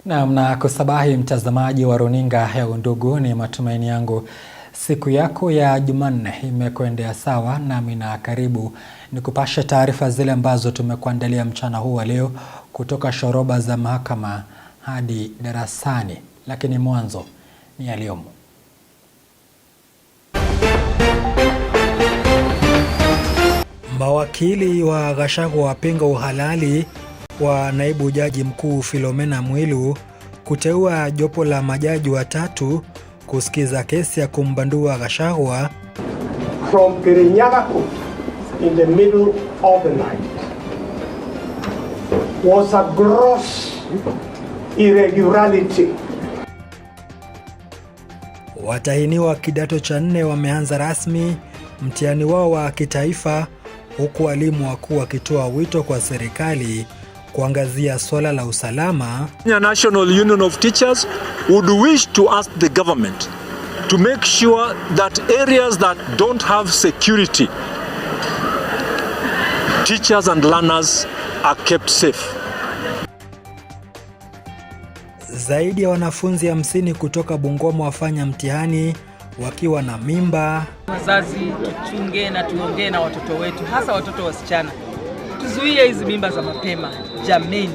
Na kusabahi mtazamaji wa runinga ya Undugu, ni matumaini yangu siku yako ya Jumanne imekwendea sawa, nami na karibu ni kupasha taarifa zile ambazo tumekuandalia mchana huu wa leo kutoka shoroba za mahakama hadi darasani, lakini mwanzo ni yaliyomo. Mawakili wa Gachagua wapinga uhalali wa naibu jaji mkuu Philomena Mwilu kuteua jopo la majaji watatu kusikiza kesi ya kumbandua Gachagua. From Kirinyaga Court in the middle of the night was a gross irregularity. Watahiniwa kidato cha 4 wameanza rasmi mtihani wao wa kitaifa, huku walimu wakuu wakitoa wito kwa serikali kuangazia swala la usalama. The National Union of Teachers would wish to ask the government to make sure that areas that don't have security, teachers and learners are kept safe. Zaidi ya wanafunzi 50 kutoka Bungoma wafanya mtihani wakiwa na mimba. Wazazi tuchunge na tuongee na watoto wetu, hasa watoto wasichana. Tuzuie hizi mimba za mapema jameni.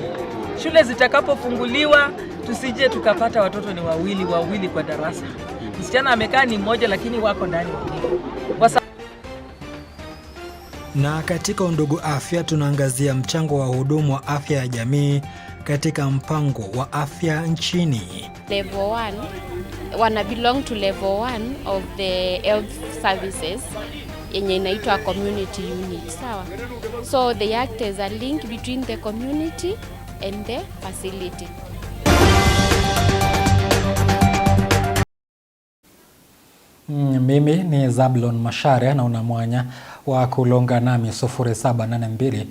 Shule zitakapofunguliwa tusije tukapata watoto ni wawili kwa darasa. Msichana amekaa ni mmoja lakini wako ndani wawili. Na katika Undugu Afya tunaangazia mchango wa hudumu wa afya ya jamii katika mpango wa afya nchini. Level 1 wana belong to level 1 of the health services yenye inaitwa community unit, sawa? So they act as a link between the community and the facility. Mimi ni Zablon Macharia na una mwanya wa kulonga nami 0782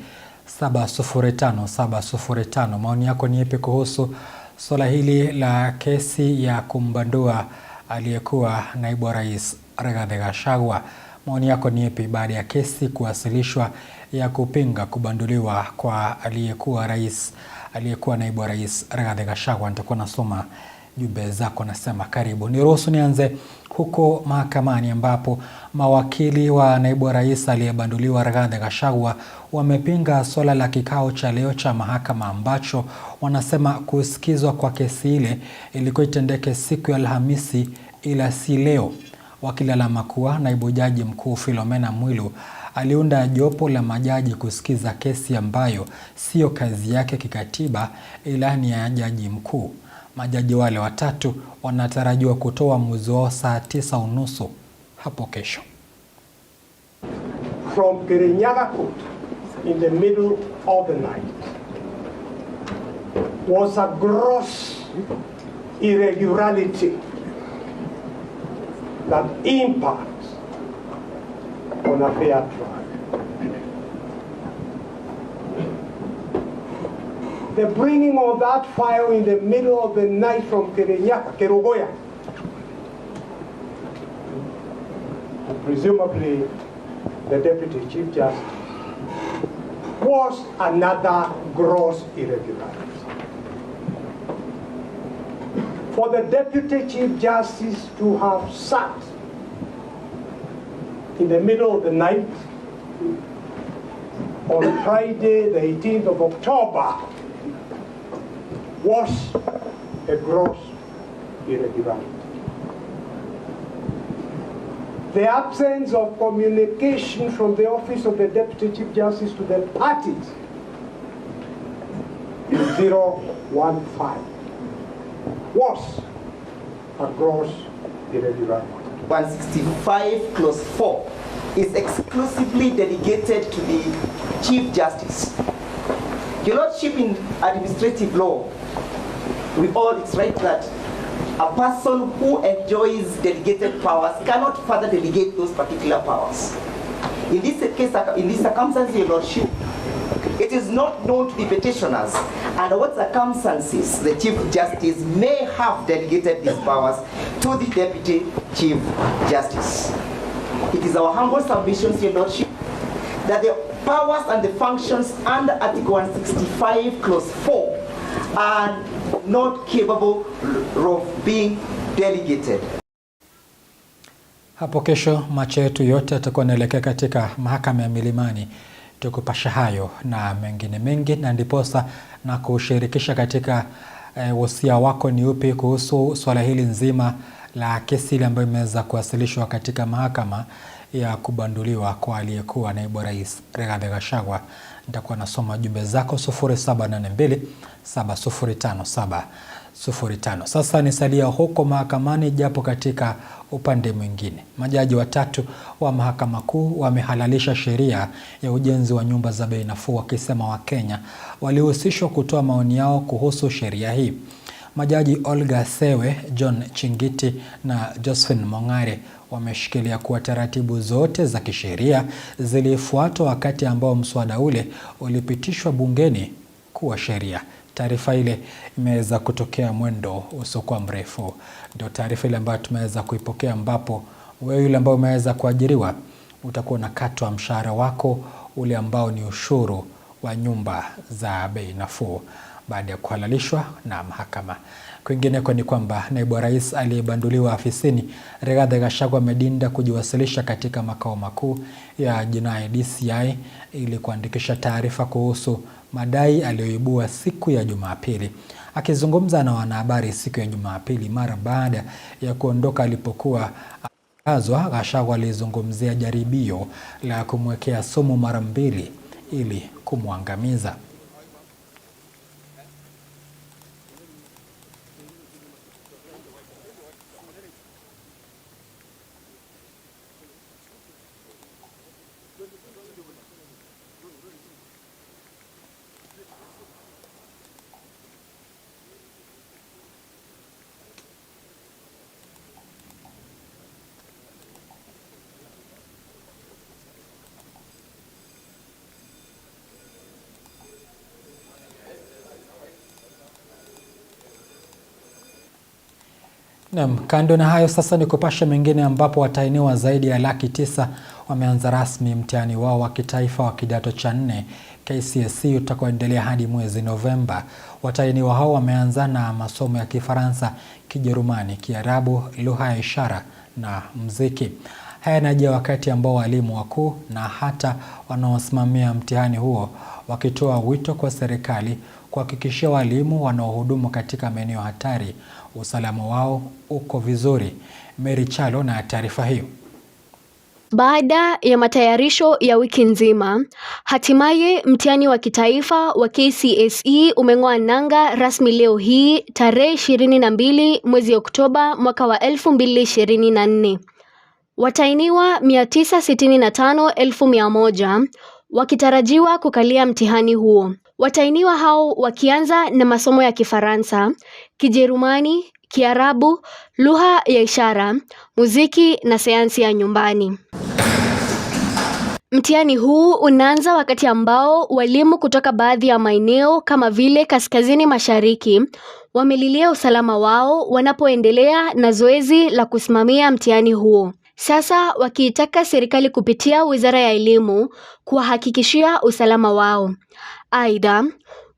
705 705. Maoni yako ni yapi kuhusu swala hili la kesi ya kumbandua aliyekuwa naibu wa rais Rigathi Gachagua? Maoni yako ni yapi baada ya kesi kuwasilishwa ya kupinga kubanduliwa kwa aliyekuwa naibu wa rais Rigathi Gachagua? Nitakuwa nasoma jumbe zako, nasema karibu. Niruhusu nianze huko mahakamani ambapo mawakili wa naibu wa rais aliyebanduliwa Rigathi Gachagua wamepinga swala la kikao cha leo cha mahakama ambacho wanasema kusikizwa kwa kesi ile ilikuwa itendeke siku ya Alhamisi ila si leo. Wakilalama kuwa naibu jaji mkuu Philomena Mwilu aliunda jopo la majaji kusikiza kesi ambayo sio kazi yake kikatiba ila ni ya jaji mkuu. Majaji wale watatu wanatarajiwa kutoa uamuzi wao saa 9:30 hapo kesho. From Kirinyaga Court in the middle of the night was a gross irregularity that impacts on a fair trial. The bringing of that file in the middle of the night from Kerugoya, presumably the Deputy Chief Justice, was another gross irregularity. For the Deputy Chief Justice to have sat in the middle of the night on Friday the 18th of October was a gross irregularity. The absence of communication from the office of the Deputy Chief Justice to the parties in 015 was a gross irregularity. 165 clause 4 is exclusively delegated to the Chief Justice. Your Lordship, in administrative law, with all its right that a person who enjoys delegated powers cannot further delegate those particular powers. In this case, in this circumstance, Your Lordship, it is not known to the petitioners under what circumstances the Chief Justice may have delegated these powers to the Deputy Chief Justice. It is our humble submission, Your Lordship, that the powers and the functions under Article 165 Clause 4 are not capable of being delegated. Hapo kesho macho yetu yote yatakuwa yanaelekea katika mahakama ya Milimani tukupasha hayo na mengine mengi, na ndiposa na kushirikisha katika wasia wako ni upi kuhusu swala hili nzima la kesi ile ambayo imeweza kuwasilishwa katika mahakama ya kubanduliwa kwa aliyekuwa naibu rais Rigathi Gachagua. Nitakuwa nasoma jumbe zako 0782 705 705. Sasa nisalia huko mahakamani, japo katika upande mwingine. Majaji watatu wa mahakama kuu wamehalalisha sheria ya ujenzi wa nyumba za bei nafuu, wakisema Wakenya walihusishwa kutoa maoni yao kuhusu sheria hii. Majaji Olga Sewe, John Chingiti na Josephine Mongare wameshikilia kuwa taratibu zote za kisheria zilifuatwa wakati ambao mswada ule ulipitishwa bungeni kuwa sheria. Taarifa ile imeweza kutokea mwendo usiokuwa mrefu. Ndio taarifa ile ambayo tumeweza kuipokea, ambapo wewe yule ambao umeweza kuajiriwa utakuwa unakatwa mshahara wako ule ambao ni ushuru wa nyumba za bei nafuu baada ya kuhalalishwa na mahakama. Kwingineko ni kwamba naibu rais aliyebanduliwa afisini Rigathi Gachagua amedinda kujiwasilisha katika makao makuu ya jinai DCI ili kuandikisha taarifa kuhusu madai aliyoibua siku ya Jumapili. Akizungumza na wanahabari siku ya Jumapili mara baada ya kuondoka alipokuwa azwa, Gachagua alizungumzia jaribio la kumwekea sumu mara mbili ili kumwangamiza. Naam, kando na hayo sasa ni kupasha mengine, ambapo watahiniwa zaidi ya 900,000 wameanza rasmi mtihani wao wa kitaifa wa kidato cha 4 KCSE utakaoendelea hadi mwezi Novemba. Watahiniwa hao wameanza na masomo ya Kifaransa, Kijerumani, Kiarabu, lugha ya ishara na muziki. Haya yanajia wakati ambao walimu wakuu na hata wanaosimamia mtihani huo wakitoa wito kwa serikali kuhakikishia walimu wanaohudumu katika maeneo hatari usalama wao uko vizuri. Mary Chalo na taarifa hiyo. Baada ya matayarisho ya wiki nzima, hatimaye mtihani wa kitaifa wa KCSE umeng'oa nanga rasmi leo hii tarehe 22 mwezi Oktoba mwaka wa 2024. Watahiniwa 965,100 wakitarajiwa kukalia mtihani huo. Watahiniwa hao wakianza na masomo ya Kifaransa, Kijerumani, Kiarabu, lugha ya ishara, muziki na sayansi ya nyumbani. Mtihani huu unaanza wakati ambao walimu kutoka baadhi ya maeneo kama vile kaskazini mashariki wamelilia usalama wao wanapoendelea na zoezi la kusimamia mtihani huo. Sasa wakiitaka serikali kupitia Wizara ya Elimu kuwahakikishia usalama wao. Aidha,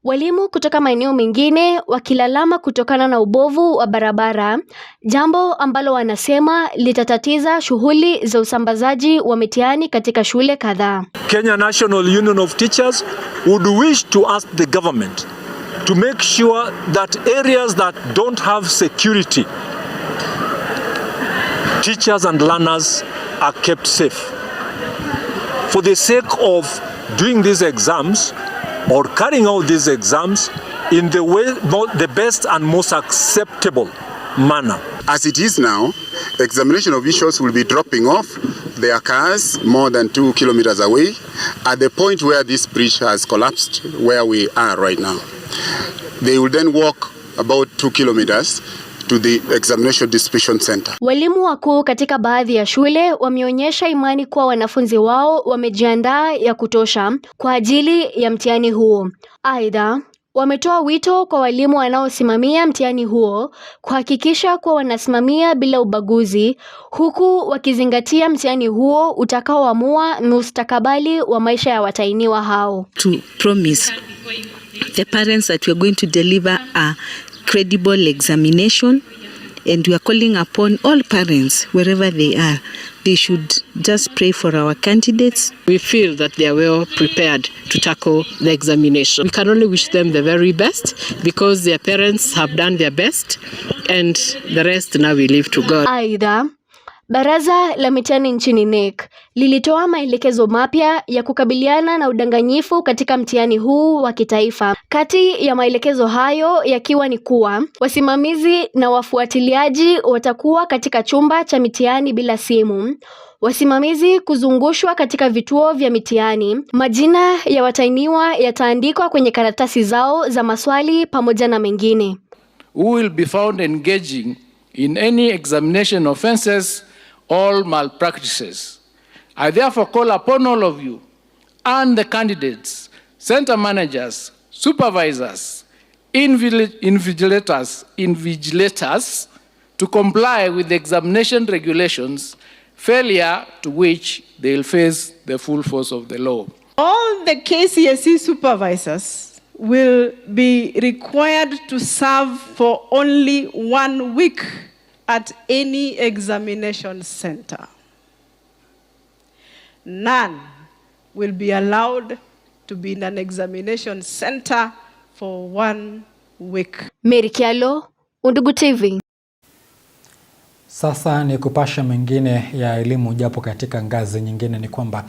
walimu kutoka maeneo mengine wakilalama kutokana na ubovu wa barabara, jambo ambalo wanasema litatatiza shughuli za usambazaji wa mitihani katika shule kadhaa. Kenya National Union of Teachers would wish to ask the government to make sure that areas that don't have security, teachers and learners are kept safe. For the sake of doing these exams or carrying out these exams in the way, the best and most acceptable manner. As it is now, examination officials will be dropping off their cars more than 2 kilometers away at the point where this bridge has collapsed, where we are right now. They will then walk about 2 kilometers to the examination distribution center. Walimu wakuu katika baadhi ya shule wameonyesha imani kuwa wanafunzi wao wamejiandaa ya kutosha kwa ajili ya mtihani huo. Aidha, wametoa wito kwa walimu wanaosimamia mtihani huo kuhakikisha kuwa wanasimamia bila ubaguzi, huku wakizingatia mtihani huo utakaoamua mustakabali wa maisha ya watahiniwa hao. To promise the parents that we are going to deliver a credible examination, and we are calling upon all parents, wherever they are, they should just pray for our candidates. We feel that they are well prepared to tackle the examination. We can only wish them the very best because their parents have done their best and the rest now we leave to God. Aidha, Baraza la Mitihani nchini NEC lilitoa maelekezo mapya ya kukabiliana na udanganyifu katika mtihani huu wa kitaifa. Kati ya maelekezo hayo yakiwa ni kuwa wasimamizi na wafuatiliaji watakuwa katika chumba cha mitihani bila simu, wasimamizi kuzungushwa katika vituo vya mitihani, majina ya watahiniwa yataandikwa kwenye karatasi zao za maswali pamoja na mengine. Who will be found engaging in any examination offenses or malpractices. I therefore call upon all of you and the candidates, center managers, supervisors, invigilators to comply with the examination regulations, failure to which they will face the full force of the law. All the KCSE supervisors will be required to serve for only 1 week at any examination center. None will be allowed to be in an examination center for 1 week. Mary Kialo, Undugu TV. Sasa ni kupasha mengine ya elimu, japo katika ngazi nyingine ni kwamba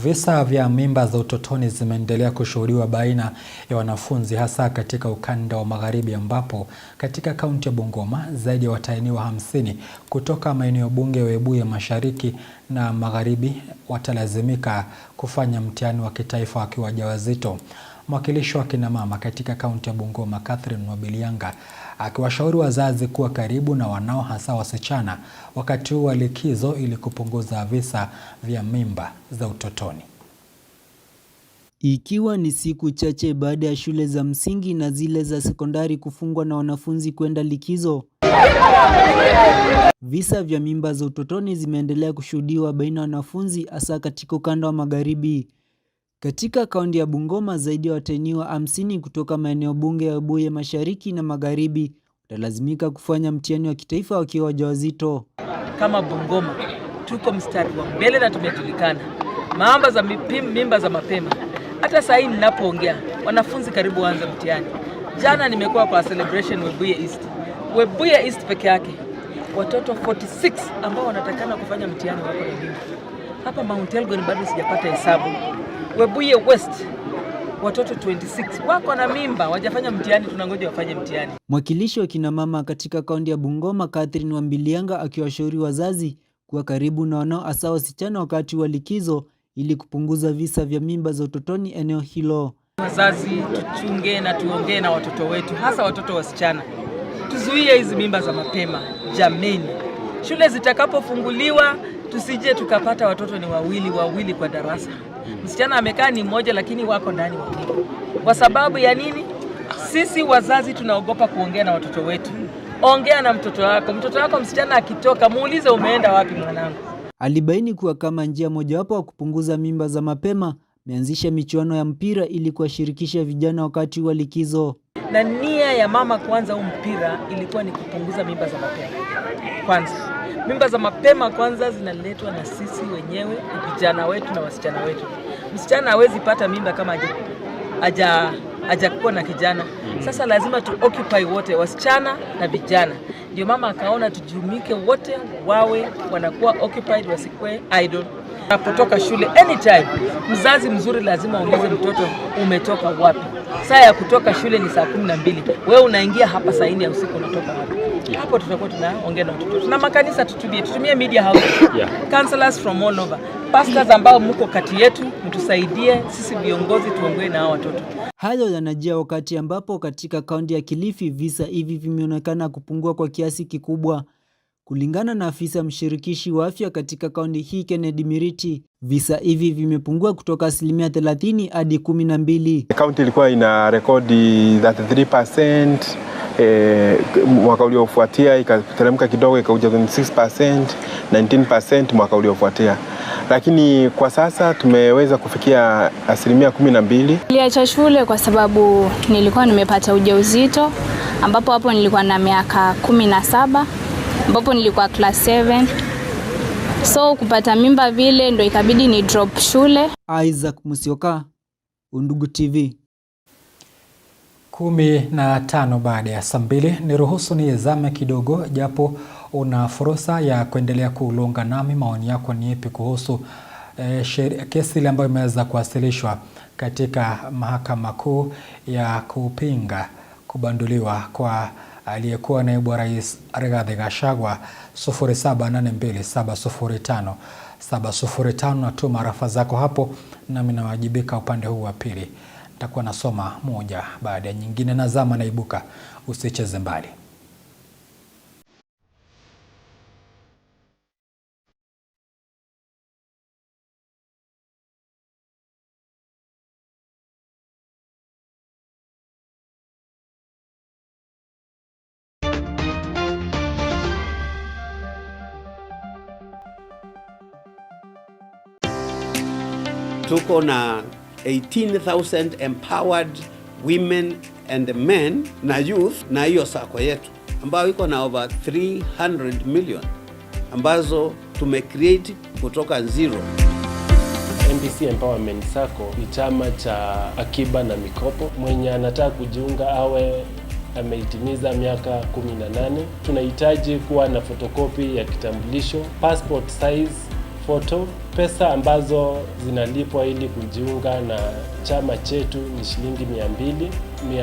visa vya mimba za utotoni zimeendelea kushuhudiwa baina ya wanafunzi, hasa katika ukanda wa magharibi, ambapo katika kaunti ya Bungoma zaidi ya watahiniwa 50 kutoka maeneo bunge ya Webuye Mashariki na Magharibi watalazimika kufanya mtihani wa kitaifa wakiwa wajawazito. Mwakilishi wa kina mama katika kaunti ya Bungoma, Catherine Nobilianga, akiwashauri wazazi kuwa karibu na wanao, hasa wasichana, wakati huu wa likizo ili kupunguza visa vya mimba za utotoni. Ikiwa ni siku chache baada ya shule za msingi na zile za sekondari kufungwa na wanafunzi kwenda likizo, visa vya mimba za utotoni zimeendelea kushuhudiwa baina ya wanafunzi, hasa katika ukanda wa magharibi. Katika kaunti ya Bungoma zaidi ya watahiniwa 50 kutoka maeneo bunge ya Webuye Mashariki na Magharibi watalazimika kufanya mtihani wa kitaifa wakiwa wajawazito. Kama Bungoma tuko mstari wa mbele na tumejulikana. Mamba za mimba za mapema. Hata sasa hivi ninapoongea wanafunzi karibu waanze mtihani. Jana nimekuwa kwa celebration Webuye East. Webuye East peke yake watoto 46 ambao wanatakana kufanya mtihani wako na mimba. Hapa Mount Elgon bado sijapata hesabu. Webuye West watoto 26 wako na mimba, wajafanya mtihani, tunangoja wafanye mtihani. Mwakilishi wa kina mama katika kaunti ya Bungoma, Catherine Nobilianga, akiwashauri wazazi kuwa karibu na wanao, hasa wasichana, wakati wa likizo ili kupunguza visa vya mimba za utotoni eneo hilo. Wazazi tuchunge na tuongee na watoto wetu, hasa watoto wasichana. Tuzuie hizi mimba za mapema. Jameni, shule zitakapofunguliwa tusije tukapata watoto ni wawili kwa darasa. Msichana amekaa ni mmoja lakini wako ndani wawili. Kwa sababu ya nini? Sisi wazazi tunaogopa kuongea na watoto wetu. Ongea na mtoto wako. Mtoto wako msichana akitoka, muulize umeenda wapi mwanangu. Alibaini kuwa kama njia mojawapo wa kupunguza mimba za mapema, ameanzisha michuano ya mpira ili kuwashirikisha vijana wakati wa likizo. Na nia ya mama kwanza mpira ilikuwa ni kupunguza mimba za mapema. Kwanza mimba za mapema kwanza zinaletwa na sisi wenyewe, vijana wetu na wasichana wetu. Msichana hawezi pata mimba kama hajakuwa na kijana. Sasa lazima occupy wote, wasichana na vijana. Ndio mama akaona tujumike wote wawe wanakuwa occupied, wasikwe idle. Unapotoka shule anytime, mzazi mzuri lazima uulize mtoto umetoka wapi. Saa ya kutoka shule ni saa 12. Wewe unaingia hapa saa 4 ya usiku, unatoka wapi? Hapo tutakuwa tunaongea na watoto. Tuna makanisa tutumie media house. Counselors from all over. Pastors ambao mko kati yetu, mtusaidie sisi viongozi tuongee na hao watoto. Hayo yanajia wakati ambapo katika kaunti ya Kilifi visa hivi vimeonekana kupungua kwa kiasi kikubwa. Kulingana na afisa mshirikishi wa afya katika kaunti hii, Kennedy Miriti, visa hivi vimepungua kutoka 30% hadi 12%. Kaunti ilikuwa ina rekodi 33%, mwaka uliofuatia ikateremka kidogo ikakuja 26%, 19% mwaka uliofuatia. Lakini kwa sasa tumeweza kufikia 12%. Niliacha shule kwa sababu nilikuwa nimepata ujauzito ambapo hapo nilikuwa na miaka 17, ambapo nilikuwa class 7. So kupata mimba vile ndo ikabidi ni drop shule. Isaac Musyoka, Undugu TV. 15 baada ya saa 2, niruhusu nizame kidogo japo una fursa ya kuendelea kuulunga nami. Maoni yako ni ipi kuhusu kesi ile ambayo imeweza kuwasilishwa katika mahakama kuu ya kupinga kubanduliwa kwa aliyekuwa naibu wa rais Rigathi Gachagua? 0782705705 natuma arafa zako hapo nami nawajibika upande huu wa pili. Nitakuwa nasoma moja baada ya nyingine. Nazama naibuka, usicheze mbali. Tuko na 18,000 empowered women and men na youth na hiyo sako yetu ambayo iko na over 300 million ambazo tumecreate kutoka zero. MPC Empowerment Sacco ni chama cha akiba na mikopo. Mwenye anataka kujiunga awe ameitimiza miaka 18. Tunahitaji kuwa na fotokopi ya kitambulisho, passport size photo. Pesa ambazo zinalipwa ili kujiunga na chama chetu ni shilingi 200.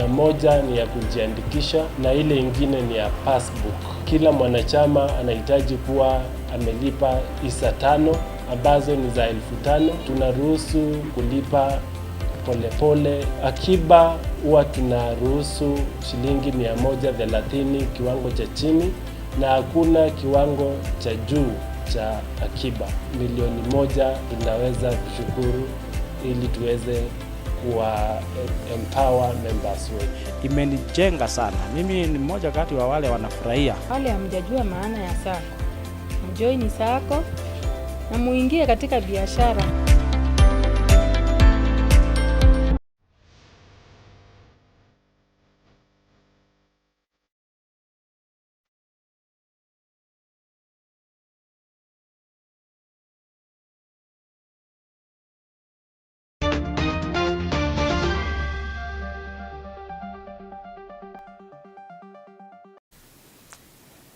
100 ni ya kujiandikisha na ile ingine ni ya passbook. Kila mwanachama anahitaji kuwa amelipa hisa 5 ambazo ni za 5,000. Tunaruhusu kulipa polepole. Akiba huwa tunaruhusu shilingi 130 kiwango cha chini na hakuna kiwango cha juu cha akiba. 1,000,000 tunaweza kushukuru ili tuweze kuwa empower members wetu. Imenijenga sana. Mimi ni mmoja kati wa wale wanafurahia. Wale hamjajua maana ya sako, mjoini sako na muingie katika biashara.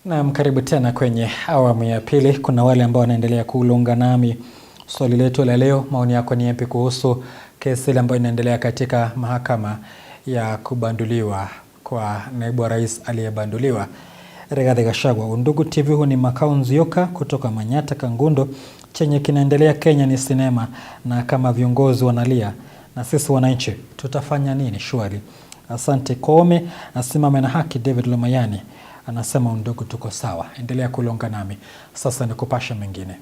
Na karibu tena kwenye awamu ya pili. Kuna wale ambao wanaendelea kuulunga nami. Swali letu la leo, maoni yako ni yapi kuhusu kesi ile ambayo inaendelea katika mahakama ya kubanduliwa kwa naibu wa rais aliyebanduliwa Rigathi Gachagua? Undugu TV, huu ni Makao Nzioka kutoka Manyata Kangundo. Chenye kinaendelea Kenya ni sinema, na kama viongozi wanalia, na sisi wananchi tutafanya nini? Shwari. Asante Kome, asimame na haki. David Lumayani anasema Undugu tuko sawa. Endelea kulonga nami. Sasa ni kupasha mengine.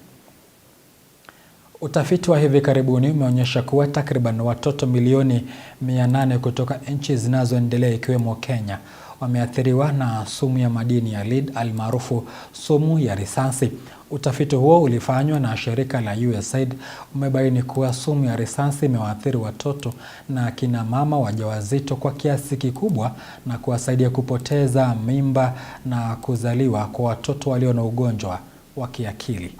Utafiti wa hivi karibuni umeonyesha kuwa takriban watoto milioni 800 kutoka nchi zinazoendelea ikiwemo Kenya wameathiriwa na sumu ya madini ya lead almaarufu sumu ya risasi. Utafiti huo ulifanywa na shirika la USAID umebaini kuwa sumu ya risasi imewaathiri watoto na kina mama wajawazito kwa kiasi kikubwa na kuwasaidia kupoteza mimba na kuzaliwa kwa watoto walio na ugonjwa wa kiakili.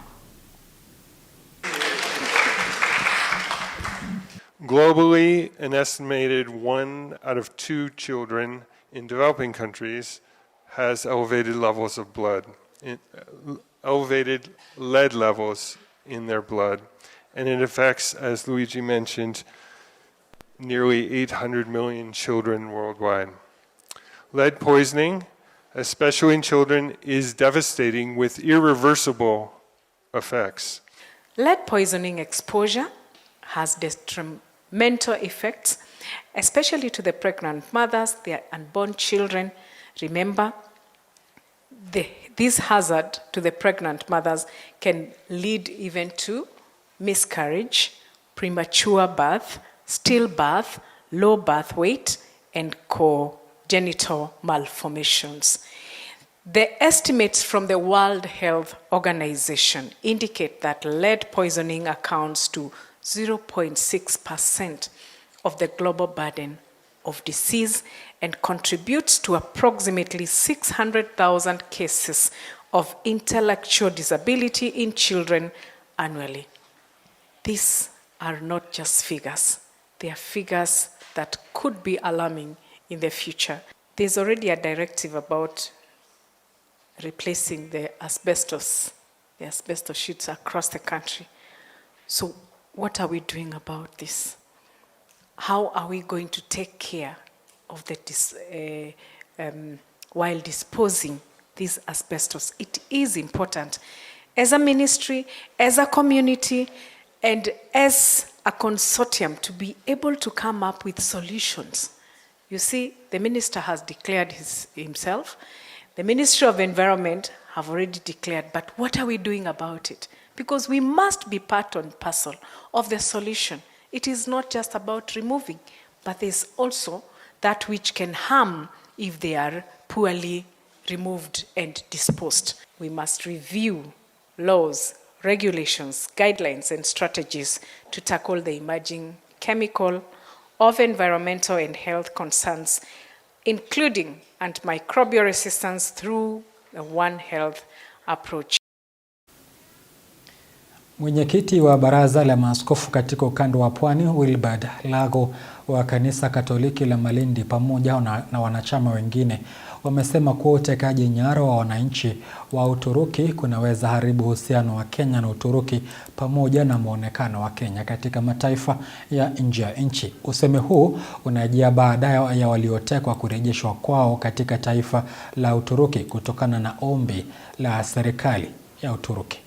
Globally, an estimated 1 out of 2 children in developing countries has elevated levels of blood, elevated lead levels in their blood. And it affects, as Luigi mentioned, nearly 800 million children worldwide. Lead poisoning, especially in children, is devastating with irreversible effects. Lead poisoning exposure has detrimental effects, especially to the pregnant mothers, their unborn children. Remember, this hazard to the pregnant mothers can lead even to miscarriage, premature birth, stillbirth, low birth weight, and congenital malformations. The estimates from the World Health Organization indicate that lead poisoning accounts to 0.6% of the global burden of disease and contributes to approximately 600,000 cases of intellectual disability in children annually. These are not just figures. They are figures that could be alarming in the future. There's already a directive about replacing the asbestos sheets across the country. So what are we doing about this? How are we going to take care of while disposing these asbestos? It is important as a ministry, as a community, and as a consortium to be able to come up with solutions. You see, the minister has declared himself. The Ministry of Environment have already declared, but what are we doing about it? Because we must be part and parcel of the solution. It is not just about removing, but there's also that which can harm if they are poorly removed and disposed. We must review laws, regulations, guidelines, and strategies to tackle the emerging chemical of environmental and health concerns, including antimicrobial resistance through the One Health approach. Mwenyekiti wa Baraza la Maaskofu katika ukanda wa Pwani, Wilbard Lago wa Kanisa Katoliki la Malindi pamoja na wanachama wengine wamesema kuwa utekaji nyara wa wananchi wa Uturuki kunaweza haribu uhusiano wa Kenya na Uturuki pamoja na muonekano wa Kenya katika mataifa ya nje ya nchi. Usemi huu unajia baada ya waliotekwa kurejeshwa kwao katika taifa la Uturuki kutokana na ombi la serikali ya Uturuki.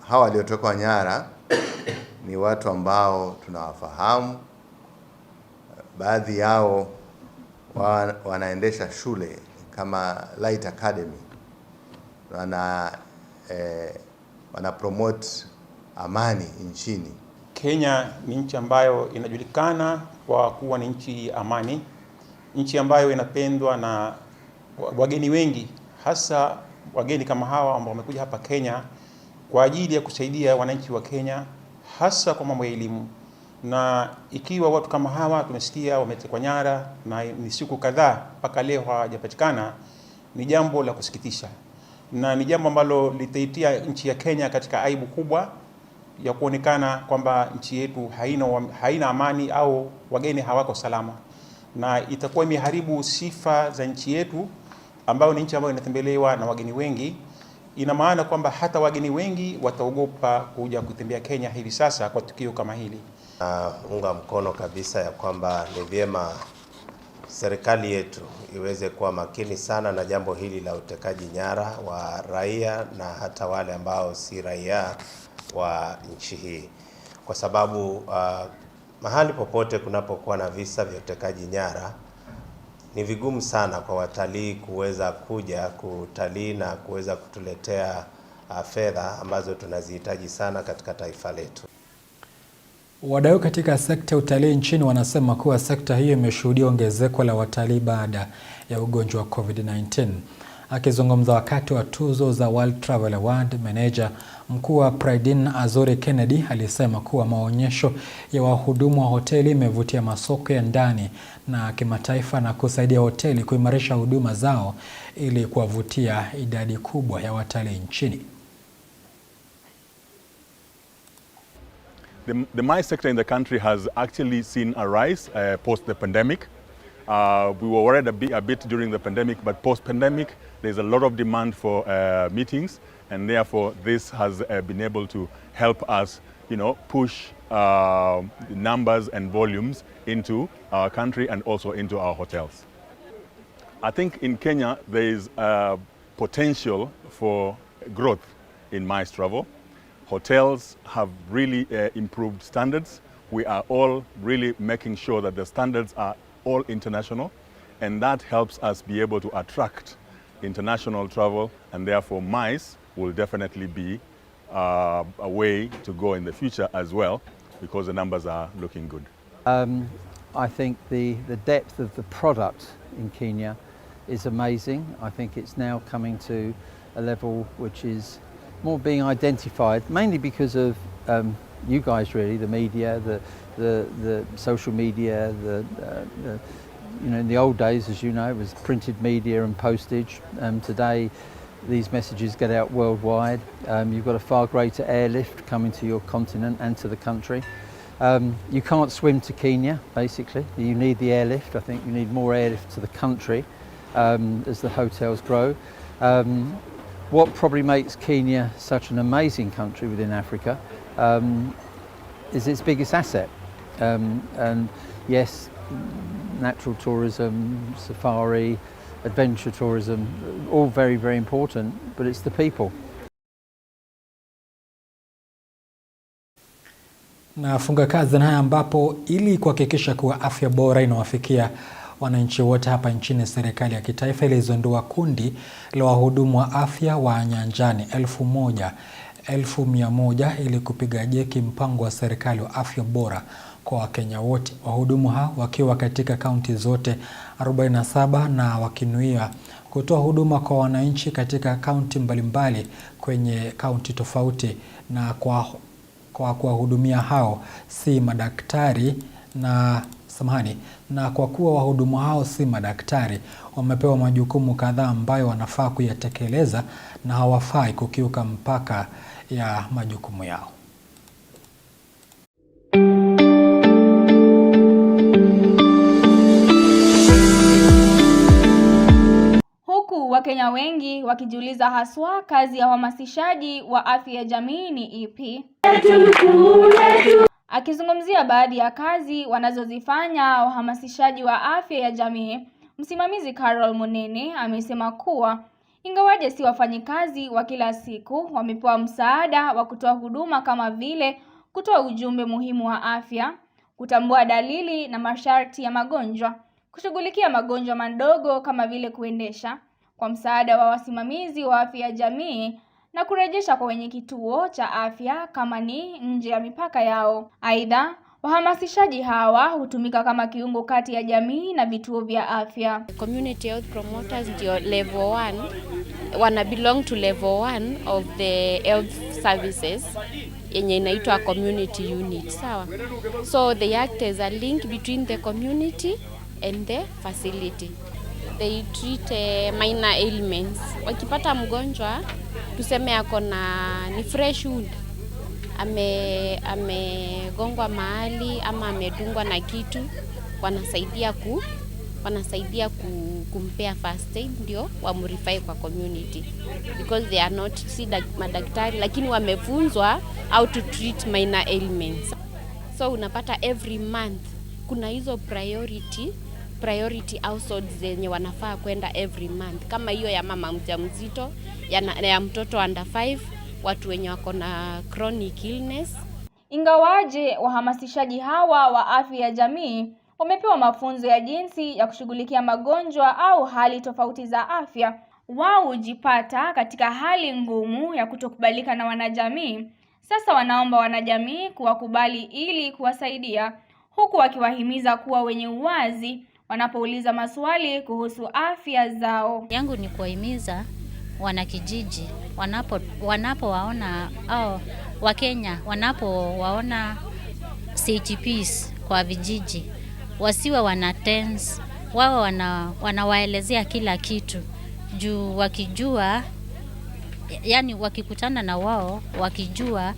Hawa waliotekwa nyara ni watu ambao tunawafahamu. Baadhi yao wanaendesha shule kama Light Academy. Wana promote amani nchini. Kenya ni nchi ambayo inajulikana kwa kuwa ni nchi amani, nchi ambayo inapendwa na wageni wengi, hasa wageni kama hawa ambao wamekuja hapa Kenya kwa ajili ya kusaidia wananchi wa Kenya, hasa kwa mambo ya elimu. Na ikiwa watu kama hawa tumesikia wametekwa nyara na ni siku kadhaa mpaka leo hawajapatikana, ni jambo la kusikitisha, na ni jambo ambalo litaitia nchi ya Kenya katika aibu kubwa ya kuonekana kwamba nchi yetu haina amani au wageni hawako salama, na itakuwa imeharibu sifa za nchi yetu ambayo ni nchi ambayo inatembelewa na wageni wengi. Ina maana kwamba hata wageni wengi wataogopa kuja kutembea Kenya hivi sasa kwa tukio kama hili. Unga mkono kabisa ya kwamba ni vyema serikali yetu iweze kuwa makini sana na jambo hili la utekaji nyara wa raia na hata wale ambao si raia wa nchi hii, kwa sababu mahali popote kunapokuwa na visa vya utekaji nyara ni vigumu sana kwa watalii kuweza kuja kutalii na kuweza kutuletea fedha ambazo tunazihitaji sana katika taifa letu. Wadau katika sekta ya utalii nchini wanasema kuwa sekta hiyo imeshuhudia ongezeko la watalii baada ya ugonjwa wa COVID-19. Akizungumza wakati wa tuzo za World Travel Award, meneja mkuu wa Pride Azori Kennedy alisema kuwa maonyesho ya wahudumu wa hoteli imevutia masoko ya ndani na kimataifa na kusaidia hoteli kuimarisha huduma zao ili kuwavutia idadi kubwa ya watalii nchini. The MICE sector in the country has actually seen a rise post the pandemic. We were worried a bit during the pandemic, but post-pandemic, there's a lot of demand for meetings, and therefore this has been able to help us, push numbers and volumes into our country and also into our hotels. I think in Kenya there is potential for growth in MICE travel. Hotels have really improved standards. We are all really making sure that the standards are all international, and that helps us be able to attract international travel, and therefore MICE will definitely be a way to go in the future as well, because the numbers are looking good. I think the depth of the product in Kenya is amazing. I think it's now coming to a level which is more being identified, mainly because of you guys really, the media, the social media, you know, in the old days, as you know, it was printed media and postage. Today, these messages get out worldwide. You've got a far greater airlift coming to your continent and to the country. You can't swim to Kenya, basically. You need the airlift. I think you need more airlift to the country as the hotels grow. What probably makes Kenya such an amazing country within Africa is its biggest asset. And yes, natural tourism, safari, adventure tourism, all very, very important, but it's the people. Nafunga kazi na haya ambapo ili kuhakikisha kuwa afya bora inawafikia wananchi wote hapa nchini, serikali ya kitaifa ilizindua kundi la wahudumu wa afya wa nyanjani 1,100 ili kupiga jeki mpango wa serikali wa afya bora kwa Wakenya wote. Wahudumu hao wakiwa katika kaunti zote 47 na wakinuia kutoa huduma kwa wananchi katika kaunti mbalimbali kwenye kaunti tofauti, na kwa kuwahudumia hao si madaktari na kwa kuwa wahudumu hao si madaktari, wamepewa majukumu kadhaa ambayo wanafaa kuyatekeleza na hawafai kukiuka mpaka ya majukumu yao. Huku Wakenya wengi wakijiuliza haswa kazi ya uhamasishaji wa afya ya jamii ni ipi. Akizungumzia baadhi ya kazi wanazozifanya wahamasishaji wa afya ya jamii, msimamizi Carol Munene amesema kuwa ingawaje si wafanyikazi wa kila siku, wamepewa msaada wa kutoa huduma kama vile kutoa ujumbe muhimu wa afya, kutambua dalili na masharti ya magonjwa, kushughulikia magonjwa madogo kama vile kuendesha, kwa msaada wa wasimamizi wa afya ya jamii na kurejesha kwa wenye kituo cha afya kama ni nje ya mipaka yao. Aidha, wahamasishaji hawa hutumika kama kiungo kati ya jamii na vituo vya afya. Community health promoters ndio level 1, wana belong to level 1 of the health services yenye inaitwa community unit, sawa? So they act as a link between the community and the facility. They treat minor ailments. Wakipata mgonjwa tuseme ako ni fresh wound, amegongwa mahali ama amedungwa na kitu, wanasaidia kumpea first aid ndio wamrefer kwa community, because they are not madaktari lakini wamefunzwa how to treat minor ailments. So unapata every month kuna hizo priority households zenye wanafaa kwenda every month, kama hiyo ya mama mjamzito, ya mtoto under 5, watu wenye wako na chronic illness. Ingawaje wahamasishaji hawa wa afya ya jamii wamepewa mafunzo ya jinsi ya kushughulikia magonjwa au hali tofauti za afya, wao hujipata katika hali ngumu ya kutokubalika na wanajamii. Sasa wanaomba wanajamii kuwakubali ili kuwasaidia, huku wakiwahimiza kuwa wenye uwazi wanapouliza maswali kuhusu afya zao. Yangu ni kuwahimiza wanakijiji wanapowaona au Wakenya wanapowaona CHPs kwa vijiji, wasiwe wanatense, wao wanawaelezea kila kitu juu wakijua, yani wakikutana na wao wakijua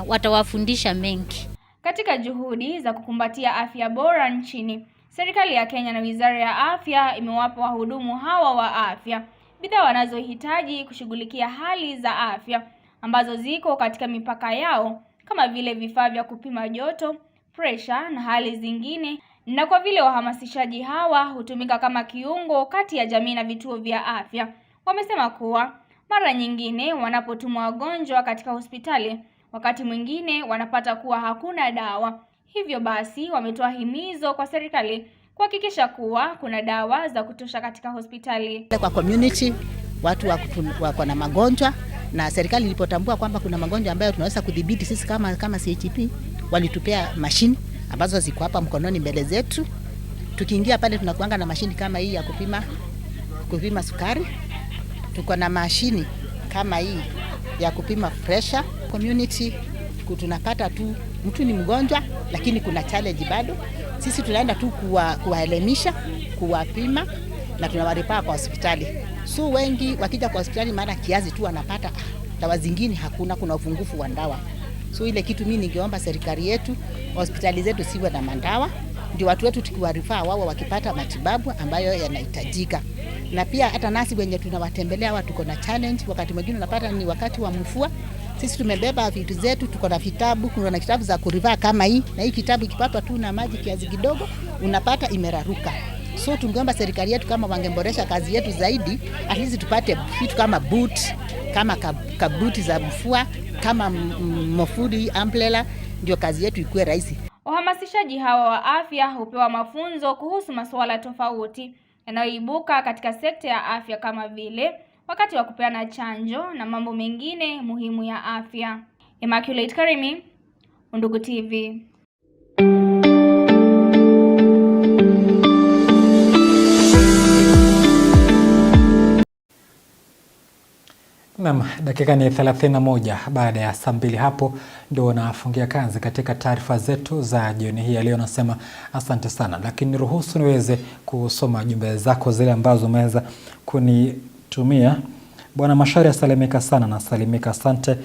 watawafundisha mengi. Katika juhudi za kukumbatia afya bora nchini, serikali ya Kenya na Wizara ya Afya imewapa wahudumu hawa wa afya bidhaa wanazohitaji kushughulikia hali za afya ambazo ziko katika mipaka yao, kama vile vifaa vya kupima joto, pressure na hali zingine. Na kwa vile wahamasishaji hawa hutumika kama kiungo kati ya jamii na vituo vya afya, wamesema kuwa mara nyingine wanapotumwa wagonjwa katika hospitali, wakati mwingine wanapata kuwa hakuna dawa. Hivyo basi wametoa himizo kwa serikali kuhakikisha kuwa kuna dawa za kutosha katika hospitali. Kwa community watu wako na magonjwa, na serikali ilipotambua kwamba kuna magonjwa ambayo tunaweza kudhibiti sisi kama CHP, walitupea mashini ambazo ziko hapa mkononi mbele zetu. Tukiingia pale tunakuanga na mashini kama hii ya kupima sukari. Tuko na mashini kama hii ya kupima pressure. Community tunapata tu mtu ni mgonjwa, lakini kuna challenge bado. Sisi tunaenda tu kuwaelimisha, kuwapima na tunawaripaa kwa hospitali. So wengi wakija kwa hospitali maana kiasi tu wanapata dawa zingine hakuna, kuna upungufu wa dawa. So ile kitu mimi ningeomba serikali yetu, hospitali zetu siwe na mandawa, ndio watu wetu tukiwarifaa wao wakipata matibabu ambayo yanahitajika. Na pia hata nasi wenye tunawatembelea watu tuko na challenge, wakati mwingine unapata ni wakati wa mvua. Sisi tumebeba vitu zetu, tuko na vitabu, kuna kitabu za kurivaa kama hii, na hii kitabu ikipatwa tu na maji kiasi kidogo unapata imeraruka. So tungeomba serikali yetu kama wangeboresha kazi yetu zaidi, at least tupate vitu kama boot, kama kabuti za mvua, kama mofudi, umbrella, ndio kazi yetu ikuwe rahisi. Wahamasishaji hawa wa afya hupewa mafunzo kuhusu masuala tofauti yanayoibuka katika sekta ya afya kama vile wakati wa kupeana chanjo na mambo mengine muhimu ya afya. Immaculate Karimi, Undugu TV. Naam, dakika ni 31 baada ya saa 2 hapo ndio nafungia kazi katika taarifa zetu za jioni hii. Leo nasema asante sana, lakini ruhusu niweze kusoma jumbe zako zile ambazo umeweza kunitumia. Bwana Macharia, salimika sana na salimika, asante.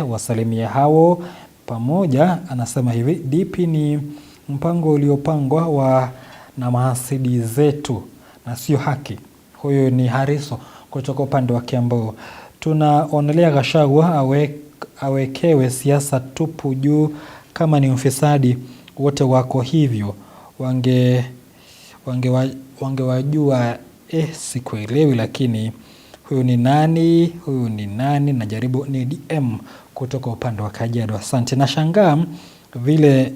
Wasalimia hao pamoja. Anasema hivi, DP ni mpango uliopangwa na mahasidi zetu na sio haki. Huyo ni Hariso kutoka upande wa Kiambu. Tunaonelea Gachagua awekewe siasa tupu juu, kama ni ufisadi wote wako hivyo. Wangewajua sikuelewi, lakini huyu ni nani? Najaribu ni DM kutoka upande wa Kajiado. Asante. Nashangaa vile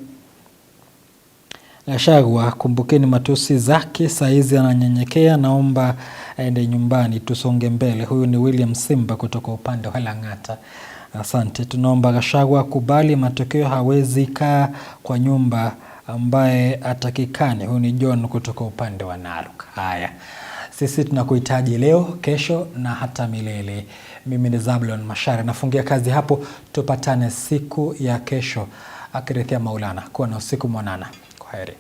Gachagua, kumbukeni matusi zake, saizi ananyenyekea, naomba aende nyumbani tusonge mbele. Huyu ni William Simba kutoka upande wa Lang'ata. Asante. Tunaomba Gachagua kubali matokeo, hawezi kaa kwa nyumba ambaye atakikani. Huyu ni John kutoka upande wa Narok. Haya, sisi tunakuhitaji leo, kesho na hata milele. Mimi ni Zablon Macharia, nafungia kazi hapo. Tupatane siku ya kesho akirithia Maulana. Kuwa na usiku mwanana. Kwaheri.